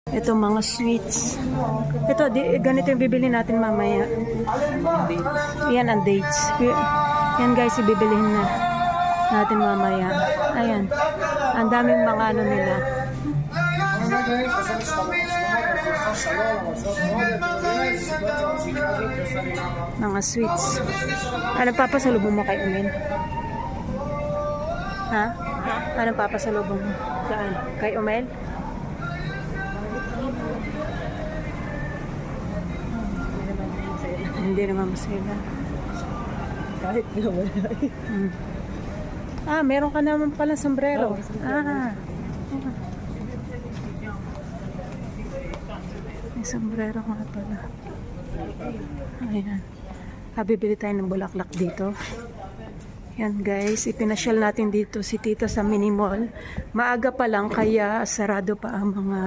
Ito mga sweets. Ito, ganito yung bibili natin mamaya. Yan ang dates. Yan guys, ibibilihin na natin mamaya. Ayan. Ang daming mga ano nila. Mga sweets. Ano papasalubong mo kay Umin? Ha? Ano papasalubong mo? Saan? Kay Umel? Hindi naman masaya. Kahit na wala. Meron ka naman pala sombrero. May sombrero nga pala. Ayan. Bibili tayo ng bulaklak dito. Yan guys, ipinasyal natin dito si Tita sa mini mall. Maaga pa lang kaya sarado pa ang mga